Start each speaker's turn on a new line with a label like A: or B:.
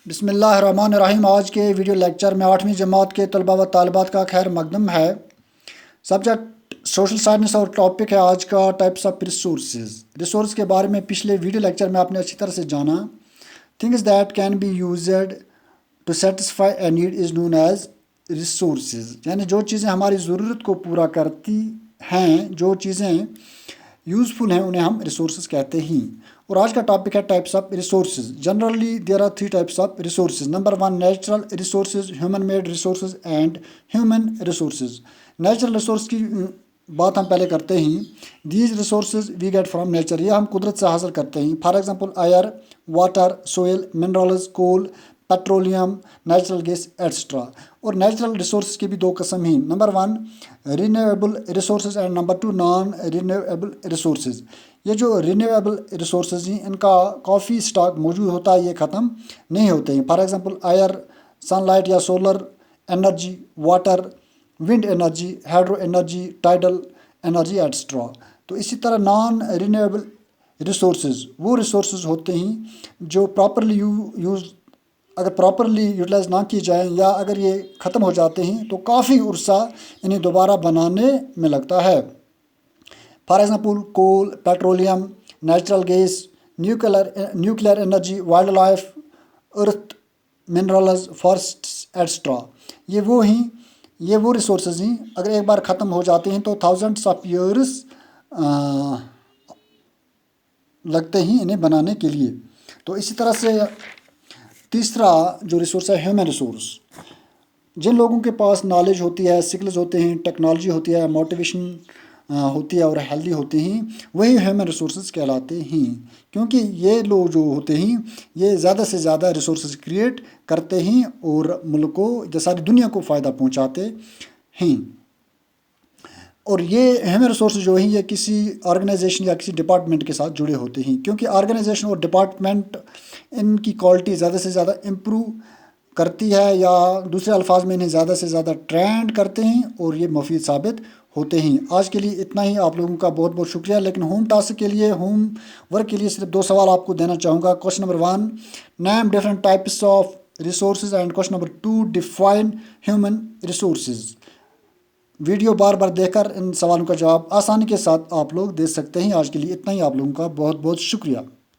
A: بسم اللہ الرحمن الرحیم۔ آج کے ویڈیو لیکچر میں 8ویں جماعت کے طلباء و طالبات کا خیر مقدم ہے۔ سبجیکٹ سوشل سائنس اور ٹاپک ہے آج کا ٹائپس آف ریسورسز۔ ریسورس کے بارے میں پچھلے ویڈیو لیکچر میں آپ نے اچھی طرح سے جانا۔ Things that can be used to satisfy a need is known as resources, یعنی جو چیزیں ہماری ضرورت کو پورا کرتی ہیں، جو چیزیں یوزفل ہیں، انہیں ہم ریسورسز کہتے ہیں۔ اور آج کا ٹاپک ہے types of resources. Generally there are 3 types of resources. Number 1 natural resources, human made resources and human resources. Natural resource کی بات ہم پہلے کرتے ہیں۔ These resources we get from nature, یہ ہم قدرت سے حاصل کرتے ہیں۔ For example air, water, soil, minerals, coal, petroleum, natural gas etcetera. اور نیچرل ریسورسز کی بھی 2 قسم ہیں۔ Number 1 renewable resources and number 2 naan renewable resources. یہ جو رینیویبل ریسورسز ہیں، ان کا کافی اسٹاک موجود ہوتا ہے، یہ ختم نہیں ہوتے ہیں۔ For example air, sun light یا solar energy, water, wind energy, hydro energy, tidal energy etcetera. تو اسی طرح نان رینیویبل ریسورسز وہ ریسورسز ہوتے ہیں جو اگر پراپرلی یوٹیلائز نہ کی جائیں، یا اگر یہ ختم ہو جاتے ہیں تو کافی عرصہ انہیں دوبارہ بنانے میں لگتا ہے۔ For example coal, petroleum, natural gas, nuclear energy, wildlife, earth, minerals, forests etcetera. یہ وہ ریسورسز ہیں اگر ایک بار ختم ہو جاتے ہیں تو تھاؤزنڈس آف ایئرس لگتے ہیں انہیں بنانے کے لیے۔ تو اسی طرح سے تیسرا جو ریسورس ہے ہیومن ریسورس، جن لوگوں کے پاس نالج ہوتی ہے، سکلز ہوتے ہیں، ٹیکنالوجی ہوتی ہے، موٹیویشن ہوتی ہے اور ہیلدی ہوتے ہیں، وہی ہیومن ریسورسز کہلاتے ہیں۔ کیونکہ یہ لوگ جو ہوتے ہیں یہ زیادہ سے زیادہ ریسورسز کریٹ کرتے ہیں اور ملک کو یا ساری دنیا کو فائدہ پہنچاتے ہیں۔ اور یہ ہیومن ریسورسز جو ہیں یہ کسی آرگنائزیشن یا کسی ڈپارٹمنٹ کے ساتھ جڑے ہوتے ہیں، کیونکہ آرگنائزیشن اور ڈپارٹمنٹ ان کی کوالٹی زیادہ سے زیادہ امپروو کرتی ہے، یا دوسرے الفاظ میں انہیں زیادہ سے زیادہ ٹرینڈ کرتے ہیں اور یہ مفید ثابت ہوتے ہیں۔ آج کے لیے اتنا ہی، آپ لوگوں کا بہت بہت شکریہ۔ لیکن ہوم ٹاسک کے لیے، ہوم ورک کے لیے صرف 2 سوال آپ کو دینا چاہوں گا۔ Question number 1 name different types of resources and question number 2 define human resources. Video بار بار دیکھ کر ان سوالوں کا جواب آسانی کے ساتھ آپ لوگ دے سکتے ہیں۔ آج کے لیے اتنا ہی، آپ لوگوں کا بہت بہت شکریہ۔